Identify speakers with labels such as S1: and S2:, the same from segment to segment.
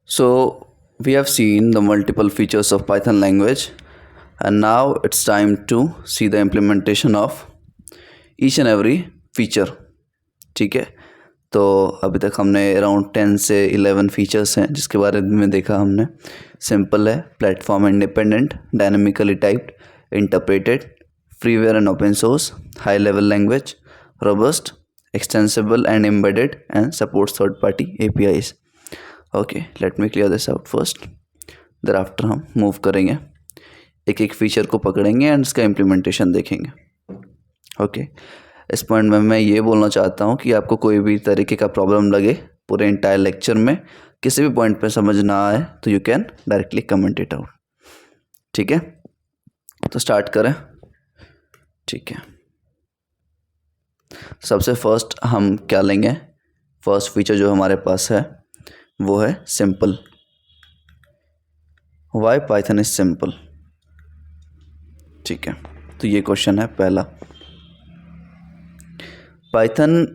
S1: So we have seen the multiple features of Python language, and now it's time to see the implementation of each and every feature. ठीक है, तो अभी तक हमने around 10 से 11 features हैं जिसके बारे में देखा हमने. सिंपल है, platform independent, dynamically typed, interpreted, freeware and open source, high level language, robust, extensible and embedded and supports third party APIs. Okay, let me clear this out first. thereafter हम move करेंगे, एक एक feature को पकड़ेंगे and इसका implementation देखेंगे. Okay, इस point में मैं ये बोलना चाहता हूँ कि आपको कोई भी तरीके का प्रॉब्लम लगे पूरे इंटायर लेक्चर में, किसी भी पॉइंट पे समझ ना आए तो you can directly comment it out. ठीक है, तो स्टार्ट करें. ठीक है, सबसे फर्स्ट हम क्या लेंगे, फर्स्ट फीचर जो हमारे पास है वो है simple. Why Python is simple. ठीक है, तो ये क्वेश्चन है पहला. पाइथन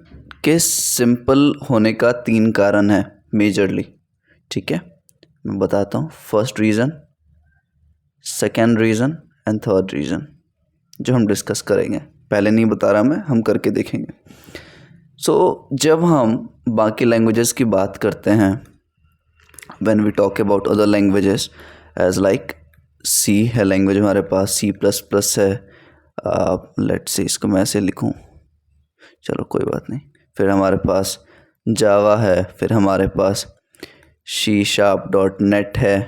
S1: के सिंपल होने का 3 कारण है मेजरली. ठीक है, मैं बताता हूँ. First reason, second reason and third reason जो हम डिस्कस करेंगे. पहले नहीं बता रहा मैं, हम करके देखेंगे. सो जब हम बाकी लैंग्वेजेस की बात करते हैं, when we talk about other languages as like C है लैंग्वेज हमारे पास, C++ है, लेट्स से इसको मैं ऐसे लिखूँ, चलो कोई बात नहीं. फिर हमारे पास जावा है, फिर हमारे पास C#.NET है.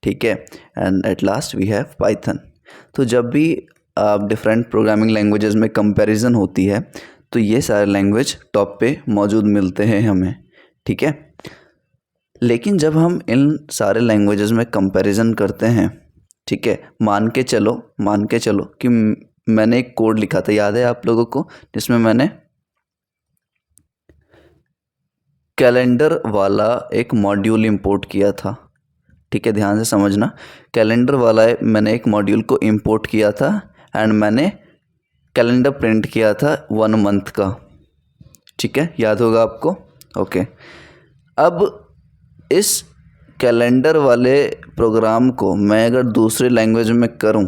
S1: ठीक है, and at last we have Python. तो जब भी डिफरेंट प्रोग्रामिंग लैंग्वेजेस में कंपैरिजन होती है तो ये सारे लैंग्वेज टॉप पे मौजूद मिलते हैं हमें. ठीक है, लेकिन जब हम इन सारे लैंग्वेजेस में कंपैरिजन करते हैं, ठीक है, मान के चलो कि मैंने एक कोड लिखा था, याद है आप लोगों को, जिसमें मैंने कैलेंडर वाला एक मॉड्यूल इंपोर्ट किया था. ठीक है, ध्यान से समझना, कैलेंडर वाला मैंने एक मॉड्यूल को इंपोर्ट किया था एंड मैंने कैलेंडर प्रिंट किया था 1 मंथ का. ठीक है, याद होगा आपको. ओके, अब इस कैलेंडर वाले प्रोग्राम को मैं अगर दूसरे लैंग्वेज में करूं,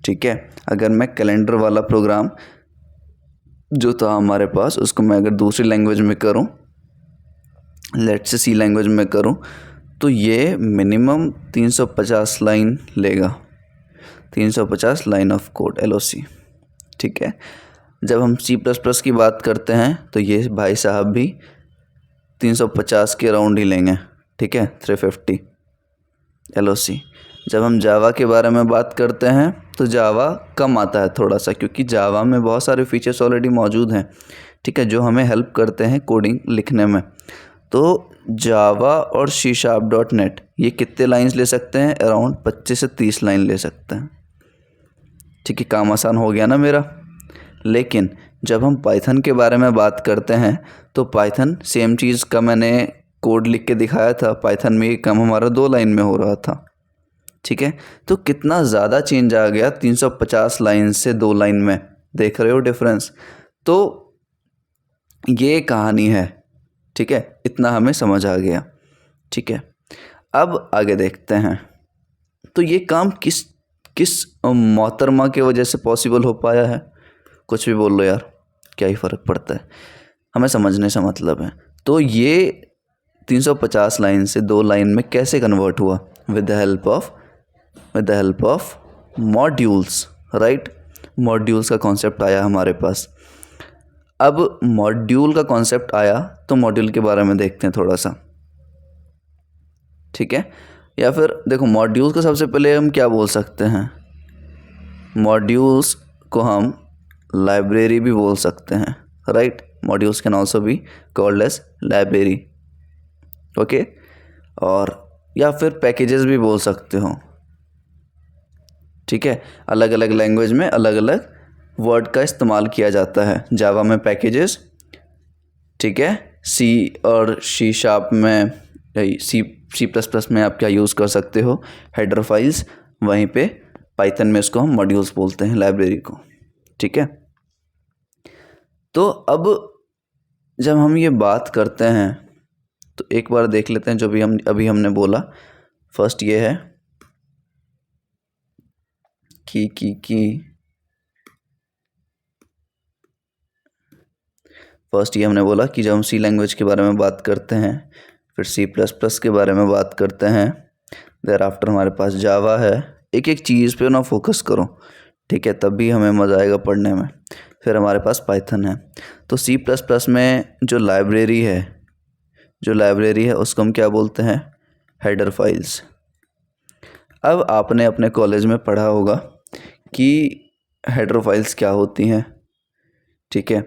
S1: ठीक है, अगर मैं कैलेंडर वाला प्रोग्राम जो था हमारे पास उसको मैं अगर दूसरी लैंग्वेज में करूं, लेट्स से C लैंग्वेज में करूं, तो ये मिनिमम 350 लाइन लेगा, 350 लाइन ऑफ कोड LOC. ठीक है, जब हम C++ की बात करते हैं तो ये भाई साहब भी 350 के राउंड ही लेंगे. ठीक है, 350 LOC. जब हम जावा के बारे में बात करते हैं तो जावा कम आता है थोड़ा सा, क्योंकि जावा में बहुत सारे फीचर्स ऑलरेडी मौजूद हैं. ठीक है, जो हमें हेल्प करते हैं कोडिंग लिखने में. तो जावा और C#.NET ये कितने लाइंस ले सकते हैं, अराउंड 25 से 30 लाइन ले सकते हैं. ठीक है, काम आसान हो गया ना मेरा. लेकिन जब हम पाइथन के बारे में बात करते हैं तो पाइथन सेम चीज़ का मैंने कोड लिख के दिखाया था, पाइथन में ये काम हमारा 2 लाइन में हो रहा था. ठीक है, तो कितना ज़्यादा चेंज आ गया 350 लाइन से 2 लाइन में, देख रहे हो डिफरेंस. तो ये कहानी है. ठीक है, इतना हमें समझ आ गया. ठीक है, अब आगे देखते हैं. तो ये काम किस मोहतरमा की वजह से पॉसिबल हो पाया है. कुछ भी बोल लो यार, क्या ही फ़र्क पड़ता है, हमें समझने से मतलब है. तो ये 350 लाइन से 2 लाइन में कैसे कन्वर्ट हुआ, with the help of modules. Right, modules का कॉन्सेप्ट आया हमारे पास. अब मॉड्यूल का कॉन्सेप्ट आया तो मॉड्यूल के बारे में देखते हैं थोड़ा सा. ठीक है, या फिर देखो, मॉड्यूल्स को सबसे पहले हम क्या बोल सकते हैं, मॉड्यूल्स को हम लाइब्रेरी भी बोल सकते हैं. Right, modules can also be called as library. Okay, और या फिर पैकेजेस भी बोल सकते हो. ठीक है, अलग अलग लैंग्वेज में अलग अलग वर्ड का इस्तेमाल किया जाता है. जावा में पैकेजेस, ठीक है, C और C# में C++ में आप क्या यूज़ कर सकते हो, हेडर फाइल्स. वहीं पे पाइथन में इसको हम मॉड्यूल्स बोलते हैं, लाइब्रेरी को. ठीक है, तो अब जब हम ये बात करते हैं तो एक बार देख लेते हैं जो भी अभी हमने बोला। फर्स्ट ये है फर्स्ट ये हमने बोला कि जब हम सी लैंग्वेज के बारे में बात करते हैं, फिर सी प्लस प्लस के बारे में बात करते हैं, देयर आफ्टर हमारे पास जावा है। एक एक चीज़ पे ना फोकस करो, ठीक है, तब भी हमें मज़ा आएगा पढ़ने में। फिर हमारे पास पाइथन है। तो सी प्लस प्लस में जो लाइब्रेरी है उसको हम क्या बोलते हैं? Header files. अब आपने अपने कॉलेज में पढ़ा होगा कि हेडर फाइल्स क्या होती हैं, ठीक है।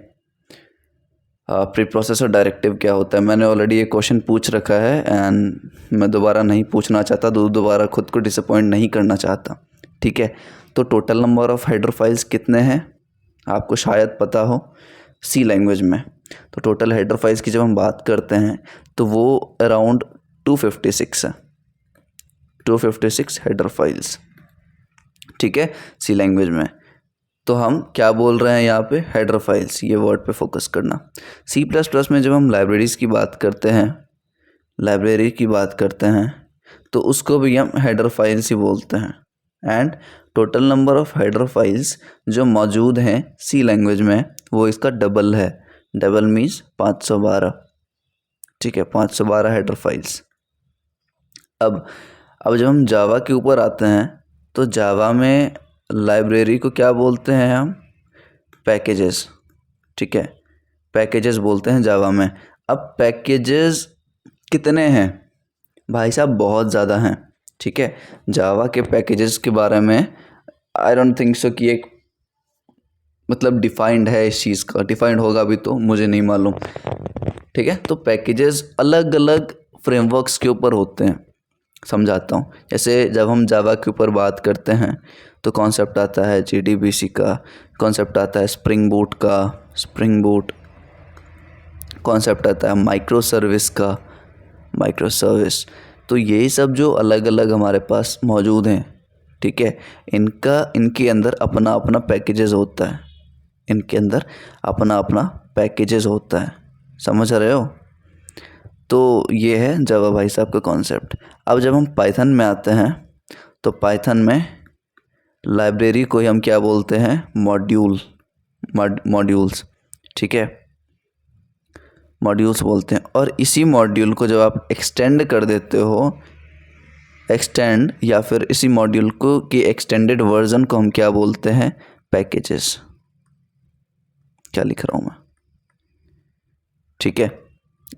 S1: प्री प्रोसेसर डायरेक्टिव क्या होता है? मैंने ऑलरेडी ये क्वेश्चन पूछ रखा है एंड मैं दोबारा नहीं पूछना चाहता, दोबारा खुद को डिसअपॉइंट नहीं करना चाहता, ठीक है। तो total number of header files कितने हैं आपको शायद पता हो सी लैंग्वेज में। तो टोटल हेडर फाइल्स की जब हम बात करते हैं तो वो अराउंड 256 है, 256 हेडर फाइल्स, ठीक है, सी लैंग्वेज में। तो हम क्या बोल रहे हैं यहाँ पे? हेडर फाइल्स, ये वर्ड पे फोकस करना। सी प्लस प्लस में जब हम लाइब्रेरी की बात करते हैं तो उसको भी हम हेडर फाइल्स ही बोलते हैं। And total number of header files जो मौजूद हैं सी लैंग्वेज में वो इसका डबल है। डबल मीन्स 512, ठीक है, 512 हेडर फाइल्स। अब जब हम जावा के ऊपर आते हैं तो जावा में लाइब्रेरी को क्या बोलते हैं हम? पैकेजेस, ठीक है, पैकेजेस बोलते हैं जावा में। अब पैकेजेस कितने हैं भाई साहब? बहुत ज़्यादा हैं, ठीक है। जावा के पैकेजेस के बारे में आई डोंट थिंक सो कि एक मतलब डिफाइंड है इस चीज़ का, डिफाइंड होगा भी तो मुझे नहीं मालूम, ठीक है। तो पैकेजेस अलग अलग फ्रेमवर्क्स के ऊपर होते हैं, समझाता हूँ। जैसे जब हम जावा के ऊपर बात करते हैं तो कॉन्सेप्ट आता है JDBC का, कॉन्सेप्ट आता है स्प्रिंग बूट कॉन्सेप्ट आता है माइक्रो सर्विस का, माइक्रो सर्विस। तो यही सब जो अलग अलग हमारे पास मौजूद हैं, ठीक है, इनके अंदर अपना अपना पैकेजेस होता है, समझ रहे हो? तो ये है जावा भाई साहब का कॉन्सेप्ट। अब जब हम पाइथन में आते हैं तो पाइथन में लाइब्रेरी को ही हम क्या बोलते हैं? मॉड्यूल्स, ठीक है, मॉड्यूल्स बोलते हैं। और इसी मॉड्यूल को जब आप एक्सटेंड कर देते हो, या फिर इसी मॉड्यूल को की एक्सटेंडेड वर्जन को हम क्या बोलते हैं? पैकेजेस। क्या लिख रहा हूँ मैं, ठीक है,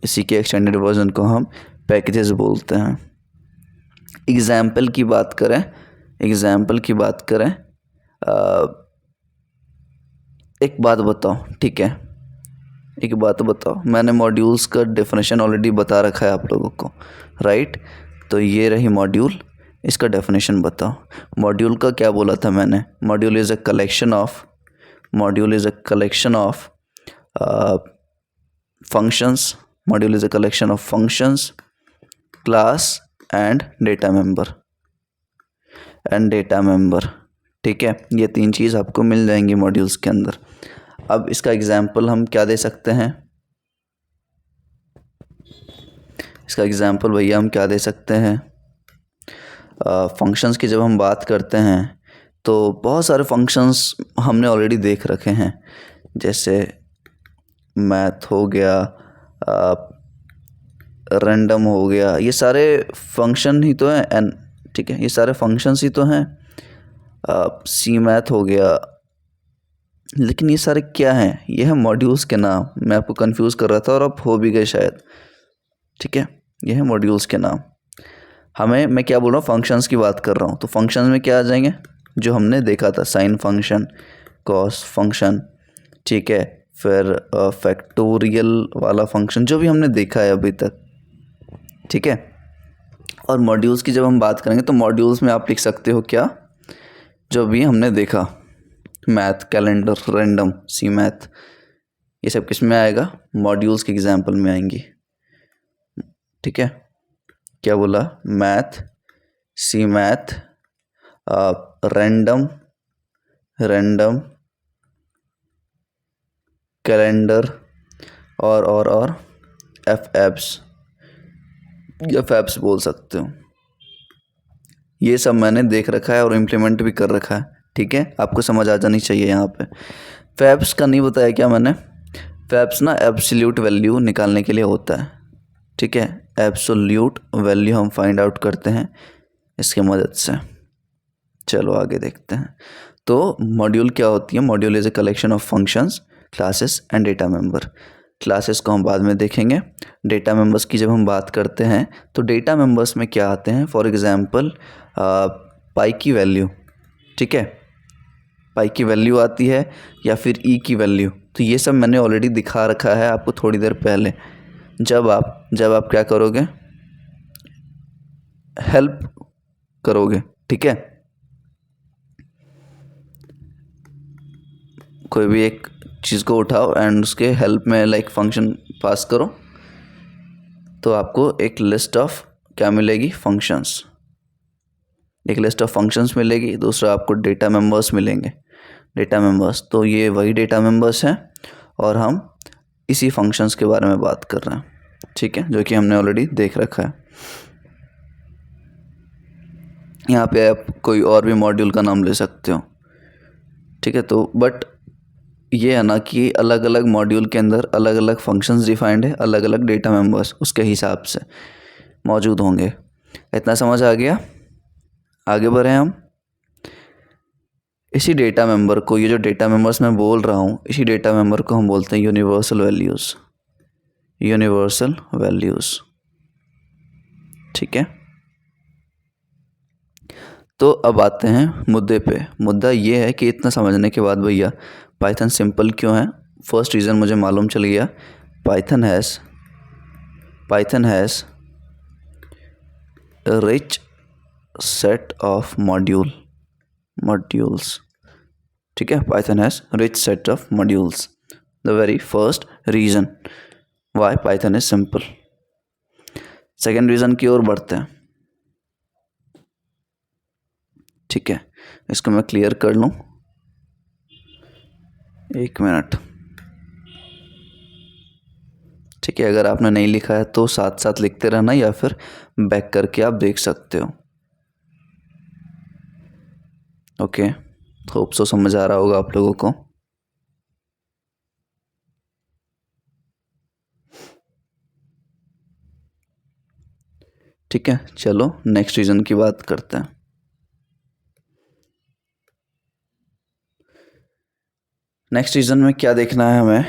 S1: इसी के एक्सटेंडेड वर्जन को हम पैकेजेस बोलते हैं। एग्जाम्पल की बात करें एक बात बताओ, ठीक है, एक बात बताओ, मैंने मॉड्यूल्स का डेफिनेशन ऑलरेडी बता रखा है आप लोगों को, राइट? तो ये रही मॉड्यूल, इसका डेफिनेशन बताओ। मॉड्यूल का क्या बोला था मैंने? Module is a collection of functions. Module is a collection of functions, class and data member, ठीक है। ये तीन चीज़ आपको मिल जाएंगी मॉड्यूल्स के अंदर। अब इसका एग्जाम्पल हम क्या दे सकते हैं? इसका एग्जाम्पल भैया हम क्या दे सकते हैं? फंक्शंस की जब हम बात करते हैं तो बहुत सारे फंक्शंस हमने ऑलरेडी देख रखे हैं, जैसे मैथ हो गया, रैंडम हो गया, ये सारे फंक्शन ही तो हैं, एंड ठीक है, ये सारे फंक्शंस ही तो हैं। सी मैथ हो गया, लेकिन ये सारे क्या हैं? ये है मॉड्यूल्स के नाम। मैं आपको कंफ्यूज कर रहा था और आप हो भी गए शायद, ठीक है, ये है मॉड्यूल्स के नाम। मैं क्या बोल रहा हूँ? फंक्शंस की बात कर रहा हूँ। तो फंक्शंस में क्या आ जाएंगे? जो हमने देखा था, साइन फंक्शन, कॉस फंक्शन, ठीक है, फिर फैक्टोरियल वाला फंक्शन, जो भी हमने देखा है अभी तक, ठीक है। और मॉड्यूल्स की जब हम बात करेंगे तो मॉड्यूल्स में आप लिख सकते हो क्या? जो भी हमने देखा, मैथ, कैलेंडर, रैंडम, सी मैथ, ये सब किस में आएगा? मॉड्यूल्स के एग्जाम्पल में आएंगी, ठीक है। क्या बोला? मैथ, सी मैथ, रैंडम, कैलेंडर और एफ एप्स, या फैब्स बोल सकते हो। ये सब मैंने देख रखा है और इम्प्लीमेंट भी कर रखा है, ठीक है, आपको समझ आ जानी चाहिए यहाँ पे। फैब्स का नहीं बताया क्या मैंने? फैब्स ना एब्सोल्यूट वैल्यू निकालने के लिए होता है, ठीक है। एब्सोल्यूट वैल्यू हम फाइंड आउट करते हैं इसकी मदद से। चलो आगे देखते हैं। तो मॉड्यूल क्या होती है? Module is a collection of functions, classes and data member. Classes को हम बाद में देखेंगे। डेटा मेंबर्स की जब हम बात करते हैं तो डेटा मेंबर्स में क्या आते हैं? फॉर एग्जांपल पाई की वैल्यू, ठीक है, पाई की वैल्यू आती है या फिर ई की वैल्यू। तो ये सब मैंने ऑलरेडी दिखा रखा है आपको थोड़ी देर पहले। जब आप क्या करोगे? हेल्प करोगे, ठीक है, कोई भी एक चीज़ को उठाओ एंड उसके हेल्प में लाइक फंक्शन पास करो, तो आपको एक लिस्ट ऑफ क्या मिलेगी? फंक्शंस। एक लिस्ट ऑफ फंक्शंस मिलेगी। दूसरा आपको डेटा मेंबर्स मिलेंगे। डेटा मेंबर्स, तो ये वही डेटा मेंबर्स हैं और हम इसी फंक्शंस के बारे में बात कर रहे हैं, ठीक है, जो कि हमने ऑलरेडी देख रखा है। यहाँ पे आप कोई और भी मॉड्यूल का नाम ले सकते हो, ठीक है। तो बट ये है ना कि अलग अलग मॉड्यूल के अंदर अलग अलग फंक्शंस डिफाइंड है, अलग अलग डेटा मेंबर्स उसके हिसाब से मौजूद होंगे। इतना समझ आ गया? आगे बढ़े हम। इसी डेटा मेंबर को, ये जो डेटा मेंबर्स मैं बोल रहा हूँ, इसी डेटा मेंबर को हम बोलते हैं यूनिवर्सल वैल्यूज़। यूनिवर्सल वैल्यूज़, ठीक है। तो अब आते हैं मुद्दे पे। मुद्दा ये है कि इतना समझने के बाद भैया पाइथन सिंपल क्यों है? फर्स्ट रीज़न मुझे मालूम चल गया। Python has a rich set of modules, ठीक है। Python has rich set of modules, the very first reason why Python is simple। Second reason की ओर बढ़ते हैं, ठीक है। इसको मैं क्लियर कर लूँ, एक मिनट, ठीक है। अगर आपने नहीं लिखा है तो साथ साथ लिखते रहना या फिर बैक करके आप देख सकते हो, ओके। होप सो समझ आ रहा होगा आप लोगों को। ठीक है, चलो नेक्स्ट रीजन की बात करते हैं। नेक्स्ट रीजन में क्या देखना है हमें?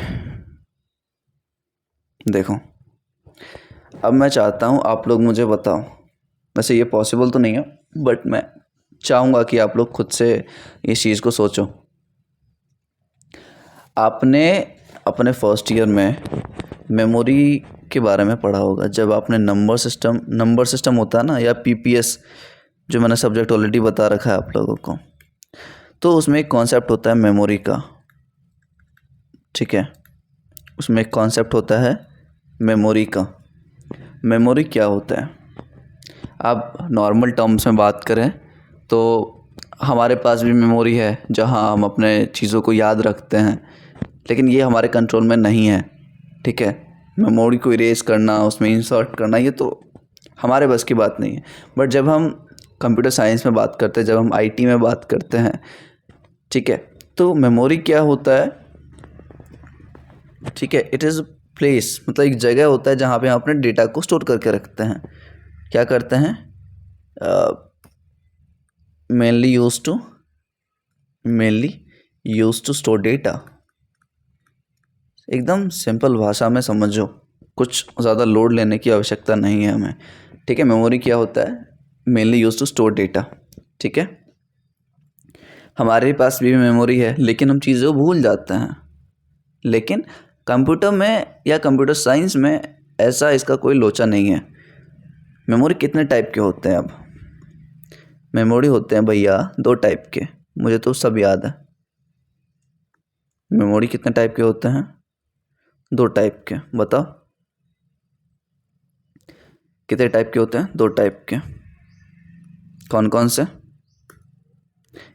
S1: देखो, अब मैं चाहता हूँ आप लोग मुझे बताओ, वैसे ये पॉसिबल तो नहीं है बट मैं चाहूँगा कि आप लोग खुद से इस चीज़ को सोचो। आपने अपने फर्स्ट ईयर में मेमोरी के बारे में पढ़ा होगा, जब आपने नंबर सिस्टम होता है ना, या पीपीएस, जो मैंने सब्जेक्ट ऑलरेडी बता रखा है आप लोगों को। तो उसमें एक कॉन्सेप्ट होता है मेमोरी का, ठीक है। उसमें एक कॉन्सेप्ट होता है मेमोरी का। मेमोरी क्या होता है? आप नॉर्मल टर्म्स में बात करें तो हमारे पास भी मेमोरी है जहां हम अपने चीज़ों को याद रखते हैं, लेकिन ये हमारे कंट्रोल में नहीं है, ठीक है। मेमोरी को इरेज करना, उसमें इंसर्ट करना, ये तो हमारे बस की बात नहीं है। बट जब हम कंप्यूटर साइंस में बात करते हैं, जब हम आईटी में बात करते हैं, ठीक है, तो मेमोरी क्या होता है? ठीक है, इट इज़ प्लेस, मतलब एक जगह होता है जहाँ पे हम अपने डेटा को स्टोर करके रखते हैं। क्या करते हैं? Mainly use to store data. एकदम सिंपल भाषा में समझो, कुछ ज़्यादा लोड लेने की आवश्यकता नहीं है हमें, ठीक है। मेमोरी क्या होता है? Mainly use to store data, ठीक है। हमारे पास भी मेमोरी है लेकिन हम चीज़ें भूल जाते हैं, लेकिन कंप्यूटर में या कंप्यूटर साइंस में ऐसा इसका कोई लोचा नहीं है। मेमोरी कितने टाइप के होते हैं? अब मेमोरी होते हैं भैया 2 टाइप के, मुझे तो सब याद है। मेमोरी कितने टाइप के होते हैं? 2 टाइप के। बताओ कितने टाइप के होते हैं? 2 टाइप के। कौन कौन से?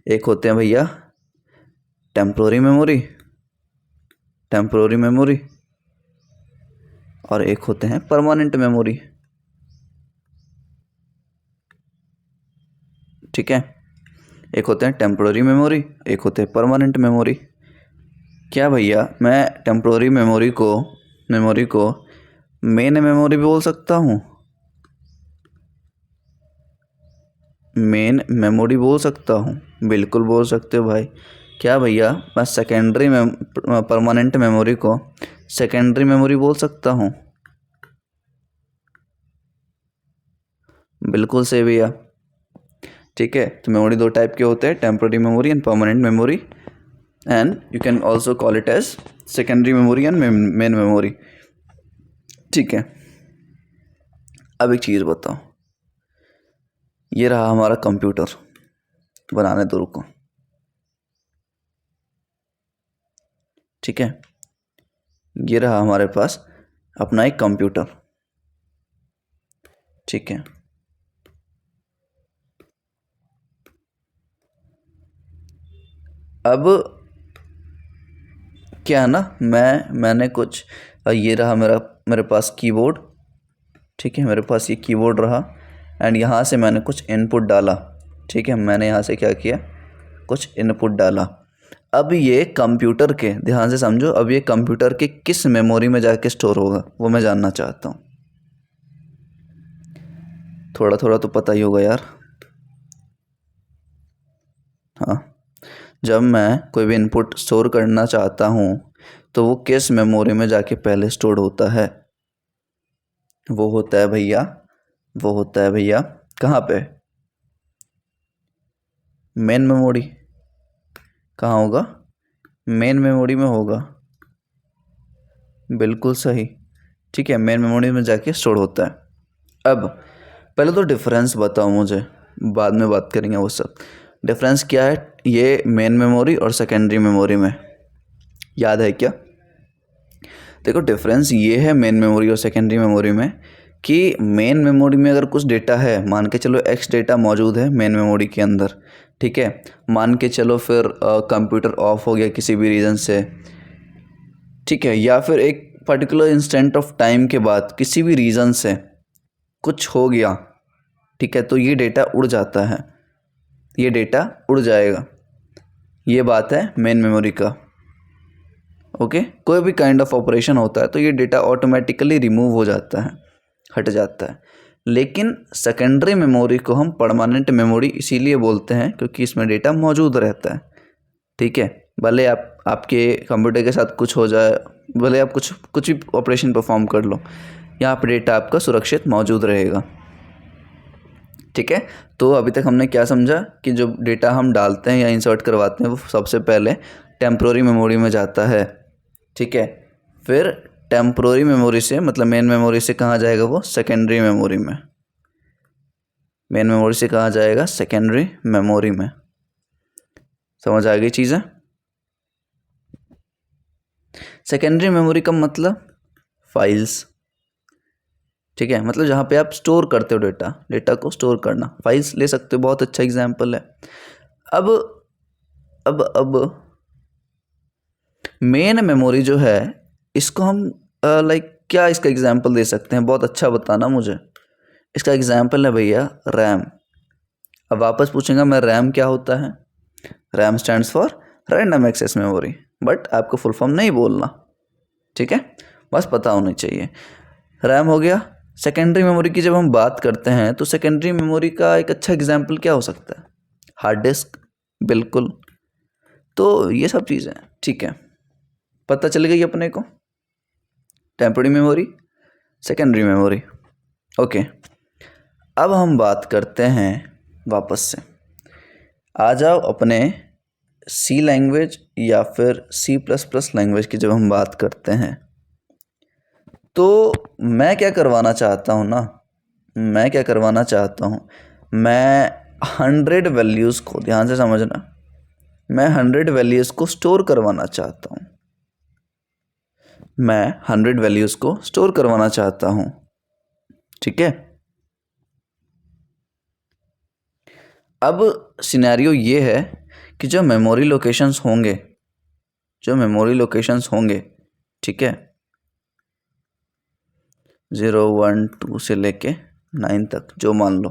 S1: एक होते हैं भैया टेम्पोररी मेमोरी, और एक होते हैं परमानेंट मेमोरी। ठीक है। एक होते हैं टेम्पोररी मेमोरी, एक होते हैं परमानेंट मेमोरी। क्या भैया मैं टेम्पोररी मेमोरी को मेन मेमोरी भी बोल सकता हूँ? मेन मेमोरी बोल सकता हूँ? बिल्कुल बोल सकते हो भाई। क्या भैया मैं परमानेंट मेमोरी को सेकेंडरी मेमोरी बोल सकता हूँ? बिल्कुल सही भैया। ठीक है, तो मेमोरी दो टाइप के होते हैं, temporary memory and permanent memory, and you can also call it as secondary memory and main memory. ठीक है, अब एक चीज़ बताओ, ये रहा हमारा कंप्यूटर, बनाने दो रुको। ठीक है, ये रहा हमारे पास अपना एक कंप्यूटर। ठीक है, अब क्या है ना, मैंने कुछ ये रहा मेरे पास कीबोर्ड। ठीक है, मेरे पास ये कीबोर्ड रहा एंड यहाँ से मैंने कुछ इनपुट डाला। ठीक है, मैंने यहाँ से क्या किया, कुछ इनपुट डाला। अब ये कंप्यूटर के, ध्यान से समझो, अब ये कंप्यूटर के किस मेमोरी में जाके स्टोर होगा वो मैं जानना चाहता हूँ। थोड़ा थोड़ा तो पता ही होगा यार। हाँ, जब मैं कोई भी इनपुट स्टोर करना चाहता हूँ तो वो किस मेमोरी में जाके पहले स्टोर होता है? वो होता है भैया कहाँ पे? Main memory. कहाँ होगा? मेन मेमोरी में होगा। बिल्कुल सही। ठीक है, मेन मेमोरी में जाके स्टोर होता है। अब पहले तो डिफरेंस बताओ मुझे, बाद में बात करेंगे वो सब। डिफरेंस क्या है ये मेन मेमोरी और सेकेंडरी मेमोरी में, याद है क्या? देखो डिफरेंस ये है मेन मेमोरी और सेकेंडरी मेमोरी में कि मेन मेमोरी में अगर कुछ डेटा है, मान के चलो एक्स डेटा मौजूद है मेन मेमोरी के अंदर, ठीक है, मान के चलो फिर कंप्यूटर ऑफ हो गया किसी भी रीज़न से, ठीक है, या फिर एक पर्टिकुलर इंस्टेंट ऑफ टाइम के बाद किसी भी रीज़न से कुछ हो गया, ठीक है, तो ये डेटा उड़ जाता है, ये डेटा उड़ जाएगा। ये बात है मेन मेमोरी का। ओके, कोई भी काइंड ऑफ ऑपरेशन होता है तो ये डेटा ऑटोमेटिकली रिमूव हो जाता है, हट जाता है। लेकिन सेकेंडरी मेमोरी को हम परमानेंट मेमोरी इसीलिए बोलते हैं क्योंकि इसमें डेटा मौजूद रहता है। ठीक है, भले आपके कंप्यूटर के साथ कुछ हो जाए, भले आप कुछ भी ऑपरेशन परफॉर्म कर लो, यहाँ पर डेटा आपका सुरक्षित मौजूद रहेगा। ठीक है, तो अभी तक हमने क्या समझा कि जो डेटा हम डालते हैं या इंसर्ट करवाते हैं वो सबसे पहले टेम्पोररी मेमोरी में जाता है। ठीक है, फिर टेम्पोररी मेमोरी से मतलब मेन मेमोरी से कहाँ जाएगा वो? सेकेंडरी मेमोरी में। मेन मेमोरी से कहाँ जाएगा? सेकेंडरी मेमोरी में। समझ आ गई चीज़ें? सेकेंडरी मेमोरी का मतलब फाइल्स। ठीक है, मतलब जहाँ पे आप स्टोर करते हो डेटा को स्टोर करना, फाइल्स ले सकते हो, बहुत अच्छा एग्जाम्पल है। अब मेन मेमोरी जो है इसको हम लाइक क्या इसका एग्जाम्पल दे सकते हैं? बहुत अच्छा बताना मुझे। इसका एग्जाम्पल है भैया रैम। अब वापस पूछेंगे मैं रैम क्या होता है? RAM stands for random access memory, but आपको फुल फॉर्म नहीं बोलना, ठीक है, बस पता होनी चाहिए। रैम हो गया। सेकेंडरी मेमोरी की जब हम बात करते हैं तो सेकेंडरी मेमोरी का एक अच्छा एग्जाम्पल क्या हो सकता है? Hard disk. बिल्कुल, तो ये सब चीज़ें ठीक है, पता चल गई अपने को। Temporary memory, secondary memory. Okay, अब हम बात करते हैं वापस से, आ जाओ अपने सी लैंग्वेज या फिर C++ लैंग्वेज की जब हम बात करते हैं तो मैं क्या करवाना चाहता हूँ ना, मैं 100 वैल्यूज़ को, ध्यान से समझना, मैं 100 वैल्यूज़ को स्टोर करवाना चाहता हूँ। मैं 100 वैल्यूज़ को स्टोर करवाना चाहता हूँ। ठीक है, अब सिनेरियो ये है कि जो मेमोरी लोकेशंस होंगे, ठीक है, 0 1 2 से लेके 9 तक जो मान लो,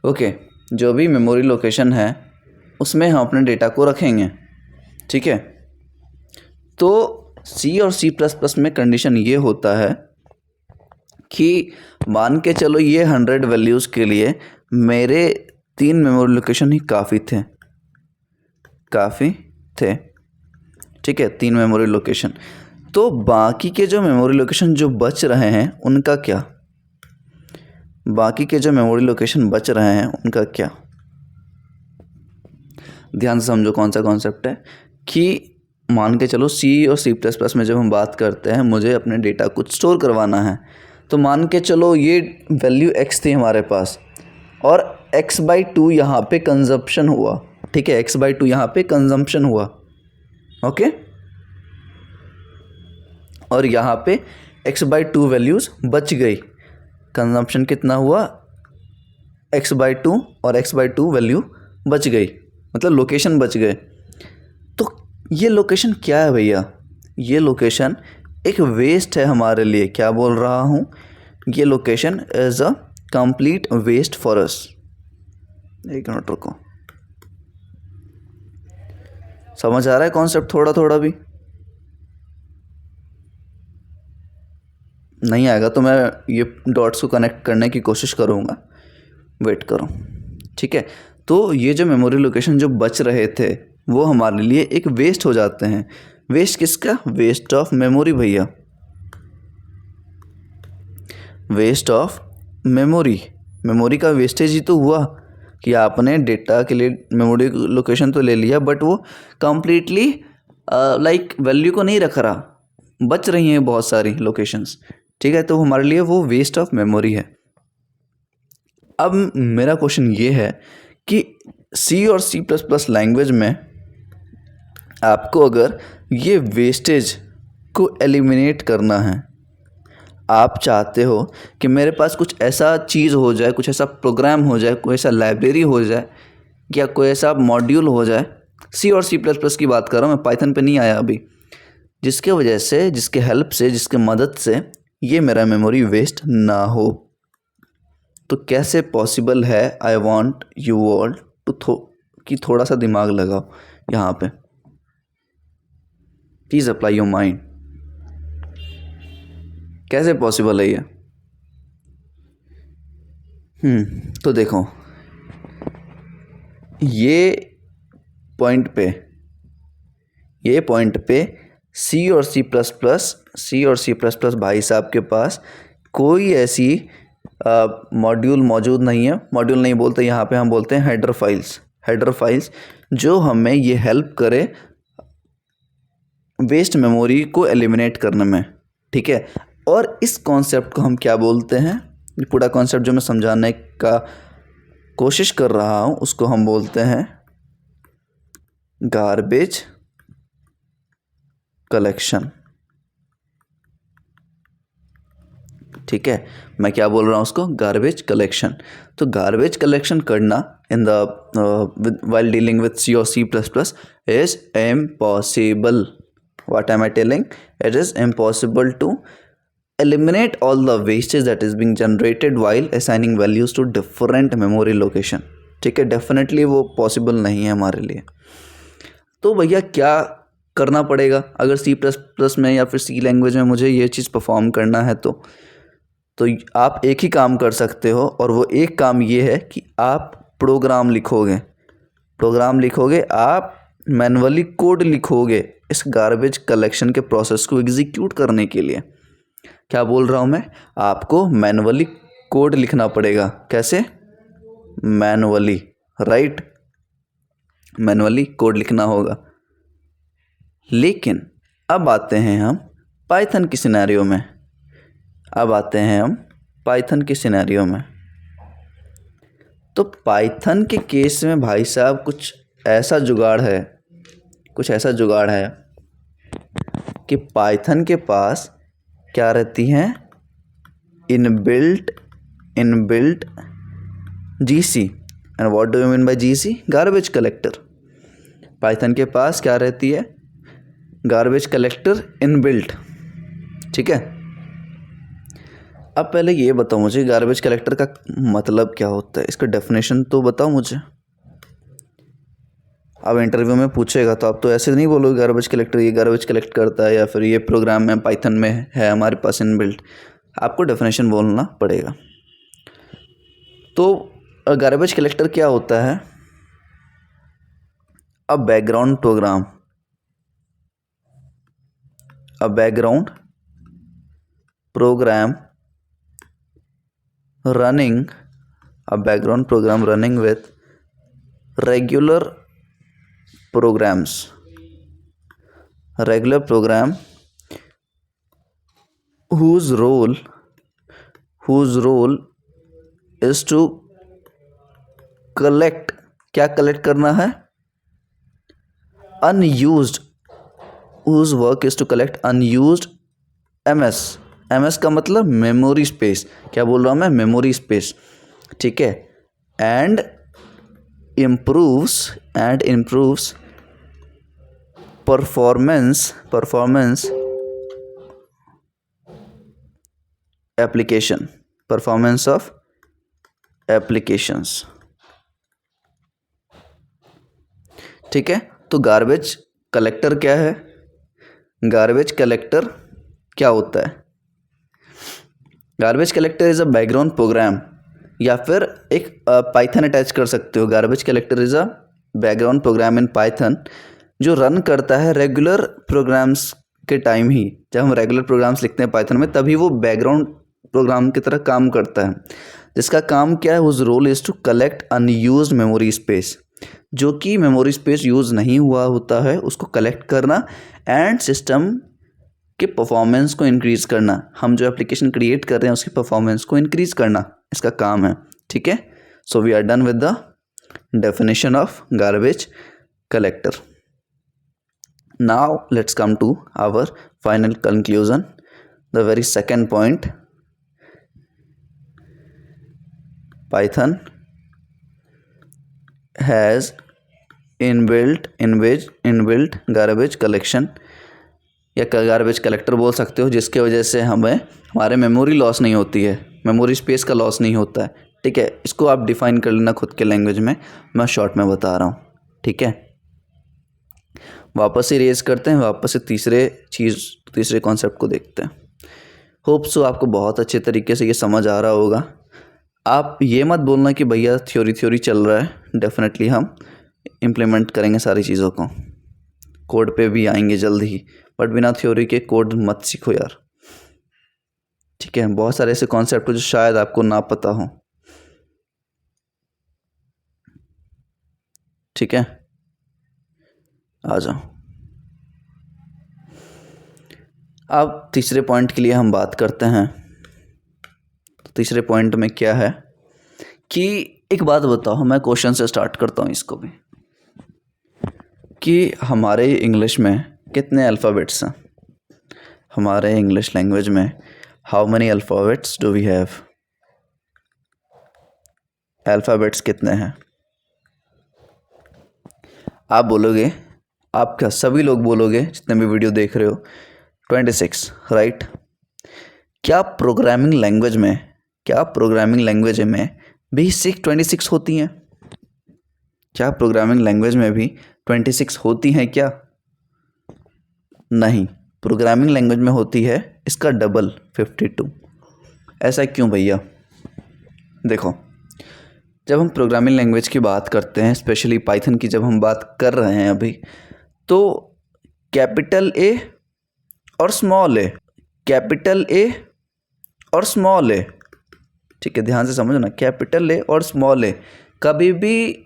S1: ओके, जो भी मेमोरी लोकेशन है उसमें हम अपने डेटा को रखेंगे, ठीक है। तो सी और सी प्लस प्लस में कंडीशन ये होता है कि मान के चलो ये 100 वैल्यूज़ के लिए मेरे 3 मेमोरी लोकेशन ही काफ़ी थे, ठीक है, 3 मेमोरी लोकेशन। तो बाकी के जो मेमोरी लोकेशन जो बच रहे हैं उनका क्या, बाकी के जो मेमोरी लोकेशन बच रहे हैं उनका क्या। ध्यान से समझो कौन सा कॉन्सेप्ट है कि मान के चलो सी और सी प्लस प्लस में जब हम बात करते हैं मुझे अपने डेटा कुछ स्टोर करवाना है, तो मान के चलो ये वैल्यू x थी हमारे पास और x/2 यहाँ पे कंजप्शन हुआ, ठीक है, x/2 यहाँ पे कंजम्पशन हुआ, ओके। और यहाँ पे x/2 वैल्यूज़ बच गई, कंजम्पशन कितना हुआ x/2 और x/2 वैल्यू बच गई, मतलब लोकेशन बच गए। तो ये लोकेशन क्या है भैया, ये लोकेशन एक वेस्ट है हमारे लिए। क्या बोल रहा हूँ, ये location is a complete waste for us. एक मिनट रुको, समझ आ रहा है कॉन्सेप्ट थोड़ा थोड़ा भी? नहीं आएगा तो मैं ये डॉट्स को कनेक्ट करने की कोशिश करूँगा, वेट करो, ठीक है। तो ये जो मेमोरी लोकेशन जो बच रहे थे वो हमारे लिए एक वेस्ट हो जाते हैं। वेस्ट किसका, वेस्ट ऑफ मेमोरी भैया, वेस्ट ऑफ मेमोरी। मेमोरी का वेस्टेज ही तो हुआ कि आपने डेटा के लिए मेमोरी लोकेशन तो ले लिया बट वो कम्प्लीटली लाइक वैल्यू को नहीं रख रहा, बच रही हैं बहुत सारी लोकेशंस, ठीक है। तो हमारे लिए वो वेस्ट ऑफ मेमोरी है। अब मेरा क्वेश्चन ये है कि सी और सी प्लस प्लस लैंग्वेज में आपको अगर ये वेस्टेज को एलिमिनेट करना है, आप चाहते हो कि मेरे पास कुछ ऐसा चीज़ हो जाए, कुछ ऐसा प्रोग्राम हो जाए, कोई ऐसा लाइब्रेरी हो जाए या कोई ऐसा मॉड्यूल हो जाए, सी और सी प्लस प्लस की बात कर रहा हूँ मैं, पाइथन पे नहीं आया अभी, जिसके वजह से, जिसके हेल्प से, जिसके मदद से ये मेरा मेमोरी वेस्ट ना हो। तो कैसे पॉसिबल है? I want you all to कि थोड़ा सा दिमाग लगाओ यहाँ पे, प्लीज़ अप्लाई योर माइंड। कैसे पॉसिबल है ये? तो देखो, ये पॉइंट पे सी और सी प्लस प्लस भाई साहब के पास कोई ऐसी मॉड्यूल मौजूद नहीं है। मॉड्यूल नहीं बोलते यहाँ पे, हम बोलते हैं हेडर फाइल्स जो हमें ये हेल्प करे वेस्ट मेमोरी को एलिमिनेट करने में, ठीक है। और इस कॉन्सेप्ट को हम क्या बोलते हैं, ये पूरा कॉन्सेप्ट जो मैं समझाने का कोशिश कर रहा हूँ उसको हम बोलते हैं गार्बेज कलेक्शन, ठीक है। मैं क्या बोल रहा हूँ उसको, गार्बेज कलेक्शन। तो गार्बेज कलेक्शन करना in the while dealing with C or C++ is impossible. What am I telling? It is impossible to eliminate all the wastage that is being generated while assigning values to different memory location, ठीक है। Definitely वो possible नहीं है हमारे लिए। तो भैया क्या करना पड़ेगा अगर C++ में या फिर C लैंग्वेज में मुझे ये चीज़ परफॉर्म करना है? तो आप एक ही काम कर सकते हो और वो एक काम ये है कि आप प्रोग्राम लिखोगे, आप मैनुअली कोड लिखोगे इस गार्बेज कलेक्शन के प्रोसेस को एग्जीक्यूट करने के लिए। क्या बोल रहा हूँ मैं, आपको मैनुअली कोड लिखना पड़ेगा। कैसे? मैनुअली, राइट, मैनुअली कोड लिखना होगा। लेकिन अब आते हैं हम पाइथन की सिनेरियो में, तो पाइथन के केस में भाई साहब कुछ ऐसा जुगाड़ है कि पाइथन के पास क्या रहती हैं, inbuilt GC। And what do you mean by GC? Garbage collector. Python के पास क्या रहती है? गार्बेज कलेक्टर इनबिल्ट, ठीक है। अब पहले ये बताओ मुझे गार्बेज कलेक्टर का मतलब क्या होता है, इसका डेफिनेशन तो बताओ मुझे। अब इंटरव्यू में पूछेगा तो आप तो ऐसे नहीं बोलोगे गार्बेज कलेक्टर ये गार्बेज कलेक्ट करता है या फिर ये प्रोग्राम में पाइथन में है हमारे पास इनबिल्ट, आपको डेफिनेशन बोलना पड़ेगा। तो गार्बेज कलेक्टर क्या होता है? A background program, a background program running, a background program running with regular programs, regular program whose role is to collect, क्या कलेक्ट करना है? unused, whose work is to collect unused MS का मतलब memory space, क्या बोल रहा हूँ मैं, मेमोरी स्पेस, ठीक है। And improves performance application, performance of applications, ठीक है। तो गार्बेज कलेक्टर क्या है? गार्बेज कलेक्टर क्या होता है? Garbage collector is a background program, या फिर एक पाइथन अटैच कर सकते हो। Garbage collector is a background program in Python जो रन करता है रेगुलर प्रोग्राम्स के टाइम ही। जब हम रेगुलर प्रोग्राम्स लिखते हैं पाइथन में तभी वो बैकग्राउंड प्रोग्राम की तरह काम करता है, जिसका काम क्या है? उस role is to collect unused memory space, जो कि मेमोरी स्पेस यूज़ नहीं हुआ होता है उसको कलेक्ट करना एंड सिस्टम के परफॉर्मेंस को इंक्रीज़ करना। हम जो एप्लीकेशन क्रिएट कर रहे हैं उसकी परफॉर्मेंस को इंक्रीज़ करना इसका काम है, ठीक है। So we are done with the definition of garbage collector. Now let's come to our final conclusion, the very second point. Python has inbuilt garbage collection या गार्बेज कलेक्टर बोल सकते हो, जिसके वजह से हमारे मेमोरी लॉस नहीं होती है, मेमोरी स्पेस का लॉस नहीं होता है, ठीक है। इसको आप डिफ़ाइन कर लेना खुद के लैंग्वेज में, मैं शॉर्ट में बता रहा हूँ, ठीक है। वापस से रेज करते हैं, वापस से तीसरे कॉन्सेप्ट को देखते हैं। होप सो आपको बहुत अच्छे तरीके से ये समझ आ रहा होगा। आप ये मत बोलना कि भैया थ्योरी चल रहा है, डेफिनेटली हम इम्प्लीमेंट करेंगे सारी चीज़ों को, कोड पे भी आएंगे जल्द ही, बट बिना थ्योरी के कोड मत सीखो यार, ठीक है। बहुत सारे ऐसे कॉन्सेप्ट जो शायद आपको ना पता हो, ठीक है। आ जाओ, अब तीसरे पॉइंट के लिए हम बात करते हैं। तीसरे पॉइंट में क्या है कि एक बात बताओ, मैं क्वेश्चन से स्टार्ट करता हूँ इसको भी, कि हमारे इंग्लिश में कितने अल्फ़ाबेट्स हैं? हमारे इंग्लिश लैंग्वेज में how many alphabets do we have? Alphabets कितने हैं? आप बोलोगे, आप क्या सभी लोग बोलोगे जितने भी वीडियो देख रहे हो 26, राइट। क्या प्रोग्रामिंग लैंग्वेज में भी 26 होती हैं? क्या प्रोग्रामिंग लैंग्वेज में भी 26 होती हैं क्या? नहीं, प्रोग्रामिंग लैंग्वेज में होती है इसका डबल 52। ऐसा क्यों भैया? देखो, जब हम प्रोग्रामिंग लैंग्वेज की बात करते हैं, स्पेशली पाइथन की जब हम बात कर रहे हैं अभी, तो कैपिटल ए और स्मॉल ए, ठीक है, ध्यान से समझना, कैपिटल ए और स्मॉल ए कभी भी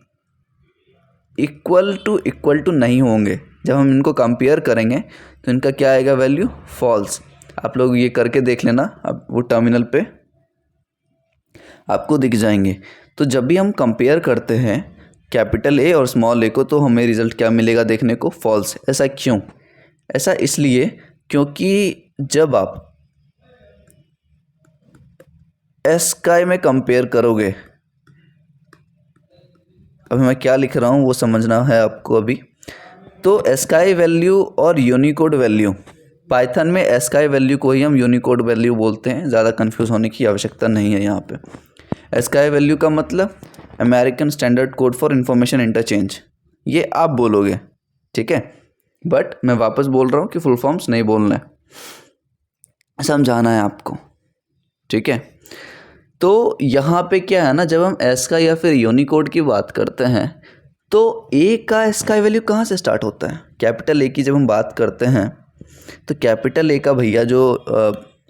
S1: इक्वल टू नहीं होंगे। जब हम इनको कंपेयर करेंगे तो इनका क्या आएगा वैल्यू? फॉल्स। आप लोग ये करके देख लेना, अब वो टर्मिनल पे आपको दिख जाएंगे। तो जब भी हम कंपेयर करते हैं कैपिटल ए और स्मॉल ए को, तो हमें रिज़ल्ट क्या मिलेगा देखने को? फॉल्स। ऐसा क्यों? ऐसा इसलिए क्योंकि जब आप एस्काई में कंपेयर करोगे, अभी मैं क्या लिख रहा हूँ वो समझना है आपको अभी। तो एस्काई वैल्यू और यूनिकोड वैल्यू, पाइथन में एस्काई वैल्यू को ही हम यूनिकोड वैल्यू बोलते हैं, ज़्यादा कंफ्यूज होने की आवश्यकता नहीं है यहाँ पे। एस्काई वैल्यू का मतलब American standard code for information interchange, ये आप बोलोगे, ठीक है, बट मैं वापस बोल रहा हूँ कि फुल फॉर्म्स नहीं बोलना है, समझाना है आपको, ठीक है। तो यहाँ पे क्या है ना, जब हम एस्काई या फिर यूनिकोड की बात करते हैं तो ए का एस्काई वैल्यू कहाँ से स्टार्ट होता है? कैपिटल ए की जब हम बात करते हैं तो कैपिटल ए का भैया जो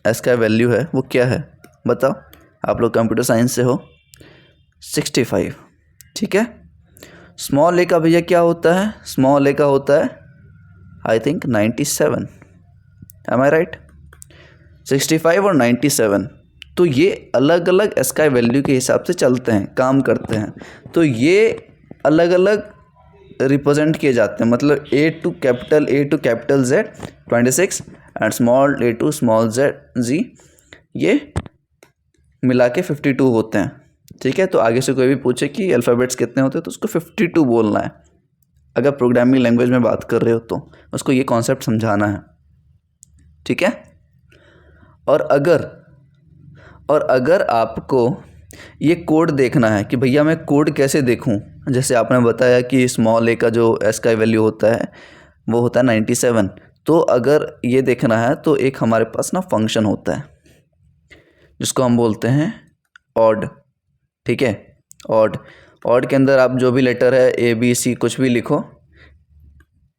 S1: एस्काई वैल्यू है वो क्या है बताओ, आप लोग कंप्यूटर साइंस से हो, 65, ठीक है। स्मॉल ए का भैया क्या होता है? स्मॉल ए का होता है I think 97, am I right? 65 और 97, तो ये अलग अलग एस्काई वैल्यू के हिसाब से चलते हैं, काम करते हैं, तो ये अलग अलग रिप्रेजेंट किए जाते हैं। मतलब A to capital Z 26 and small A to small Z जी, ये मिला के 52 होते हैं, ठीक है। तो आगे से कोई भी पूछे कि अल्फ़ाबेट्स कितने होते हैं तो उसको 52 बोलना है। अगर प्रोग्रामिंग लैंग्वेज में बात कर रहे हो तो उसको ये कॉन्सेप्ट समझाना है, ठीक है। और अगर आपको ये कोड देखना है कि भैया मैं कोड कैसे देखूं, जैसे आपने बताया कि स्मॉल ए का जो एस्काई वैल्यू होता है वो होता है 97, तो अगर ये देखना है तो एक हमारे पास ना फंक्शन होता है जिसको हम बोलते हैं ऑड, ठीक है। ऑड के अंदर आप जो भी लेटर है ए बी सी कुछ भी लिखो,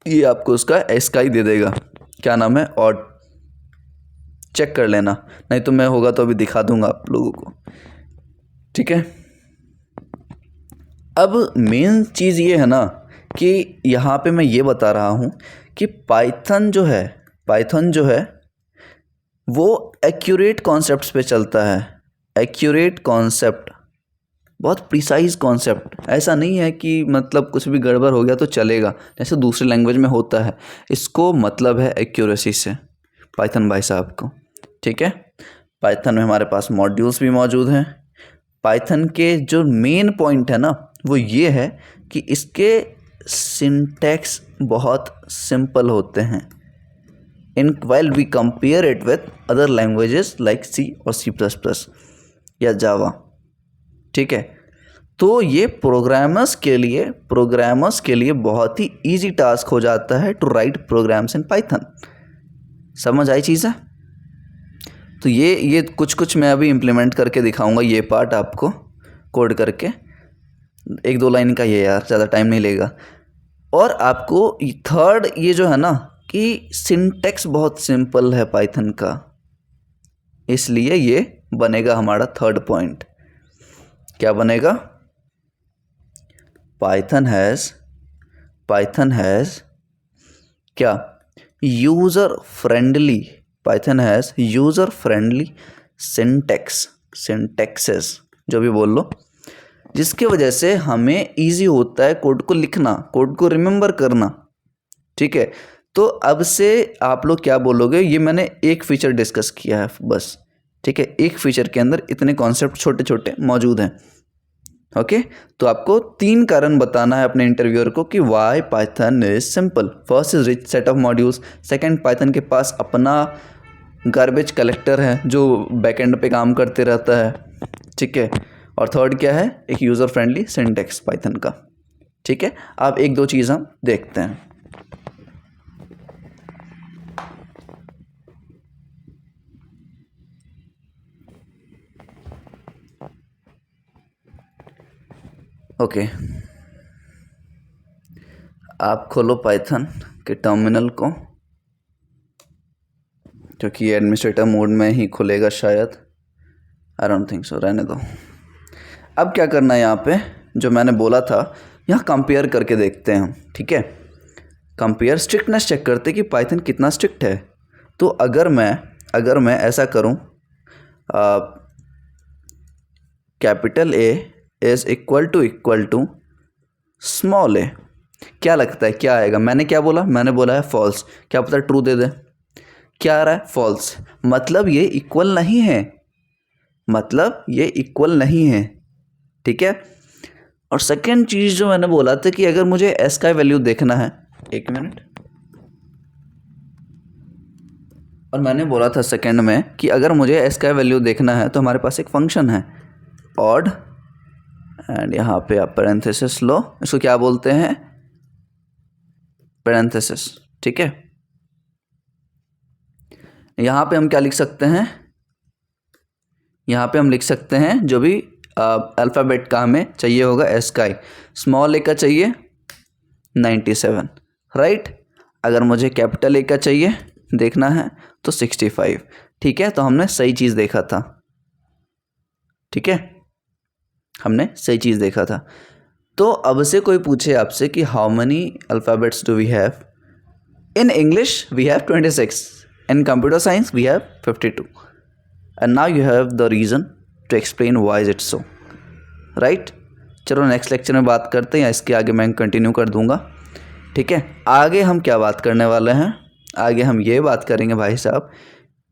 S1: ये आपको उसका एस्काई दे देगा। क्या नाम है? ऑड। चेक कर लेना, नहीं तो मैं होगा तो अभी दिखा दूंगा आप लोगों को, ठीक है। अब मेन चीज़ ये है ना कि यहाँ पे मैं ये बता रहा हूँ कि पाइथन जो है वो एक्यूरेट कॉन्सेप्ट्स पे चलता है। एक्यूरेट कॉन्सेप्ट, बहुत प्रिसाइज कॉन्सेप्ट, ऐसा नहीं है कि मतलब कुछ भी गड़बड़ हो गया तो चलेगा जैसे दूसरे लैंग्वेज में होता है। इसको मतलब है एक्यूरेसी से पाइथन भाई साहब को, ठीक है। पाइथन में हमारे पास मॉड्यूल्स भी मौजूद हैं। पाइथन के जो मेन पॉइंट है ना वो ये है कि इसके सिंटैक्स बहुत सिंपल होते हैं इन while we compare it with other languages like C और C++ या जावा, ठीक है। तो ये प्रोग्रामर्स के लिए बहुत ही इजी टास्क हो जाता है to write programs in Python. समझ आई चीज़ है? तो ये कुछ मैं अभी इम्प्लीमेंट करके दिखाऊंगा, ये पार्ट आपको कोड करके, 1-2 लाइन का ये यार, ज़्यादा टाइम नहीं लेगा। और आपको थर्ड ये जो है ना कि सिंटैक्स बहुत सिंपल है पाइथन का, इसलिए ये बनेगा हमारा थर्ड पॉइंट। क्या बनेगा? पाइथन हैज़ क्या? Python has user friendly syntaxes, जो भी बोल लो, जिसके वजह से हमें इजी होता है कोड को लिखना, कोड को रिमेंबर करना, ठीक है। तो अब से आप लोग क्या बोलोगे, ये मैंने एक फीचर डिस्कस किया है बस, ठीक है। एक फीचर के अंदर इतने कॉन्सेप्ट छोटे छोटे मौजूद हैं, ओके। तो आपको 3 कारण बताना है अपने इंटरव्यूअर को कि why Python is simple. First is rich set of modules, second Python के पास अपना गार्बेज कलेक्टर है जो बैकएंड पे काम करते रहता है, ठीक है। और थर्ड क्या है? एक यूज़र फ्रेंडली सिंटैक्स पाइथन का, ठीक है। अब 1-2 चीज़ हम देखते हैं। ओके, आप खोलो पाइथन के टर्मिनल को, क्योंकि ये एडमिनिस्ट्रेटर मोड में ही खुलेगा शायद, आई डोंट थिंक सो, रहने दो। अब क्या करना है, यहाँ पे जो मैंने बोला था, यहाँ कंपेयर करके देखते हैं हम, ठीक है। कंपेयर, स्ट्रिक्टनेस चेक करते कि पाइथन कितना स्ट्रिक्ट है। तो अगर मैं ऐसा करूँ, capital A is equal to small A, क्या लगता है क्या आएगा? मैंने क्या बोला? मैंने बोला है फॉल्स। क्या पता ट्रू दे दे। क्या आ रहा है? फॉल्स। मतलब ये इक्वल नहीं है, ठीक है। और सेकेंड चीज़ जो मैंने बोला था कि अगर मुझे एस का वैल्यू देखना है, 1 मिनट, और मैंने बोला था सेकंड में कि अगर मुझे एस का वैल्यू देखना है तो हमारे पास एक फंक्शन है ऑड, एंड यहाँ पे आप पैरेंथेसिस लो, इसको क्या बोलते हैं, पैरेंथेसिस, ठीक है। यहाँ पे हम क्या लिख सकते हैं, यहाँ पे हम लिख सकते हैं जो भी अल्फ़ाबेट का हमें चाहिए होगा एस का, स्मॉल ए का चाहिए 97, राइट। अगर मुझे कैपिटल ए का चाहिए देखना है तो 65, ठीक है। तो हमने सही चीज़ देखा था, ठीक है, हमने सही चीज़ देखा था। तो अब से कोई पूछे आपसे कि how many alphabets do we have, in English we have 26, in computer science we have 52, and now you have the reason to explain why is it so, right. चलो नेक्स्ट लेक्चर में बात करते हैं, या इसके आगे मैं कंटिन्यू कर दूंगा, ठीक है। आगे हम क्या बात करने वाले हैं, आगे हम ये बात करेंगे भाई साहब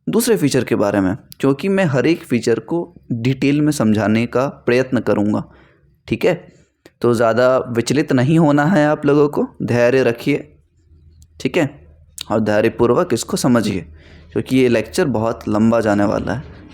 S1: दूसरे फीचर के बारे में, क्योंकि मैं हर एक फीचर को डिटेल में समझाने का प्रयत्न करूँगा, ठीक है। तो ज़्यादा विचलित नहीं होना है आप लोगों को, धैर्य रखिए, ठीक है, और धैर्यपूर्वक इसको समझिए, क्योंकि ये लेक्चर बहुत लंबा जाने वाला है।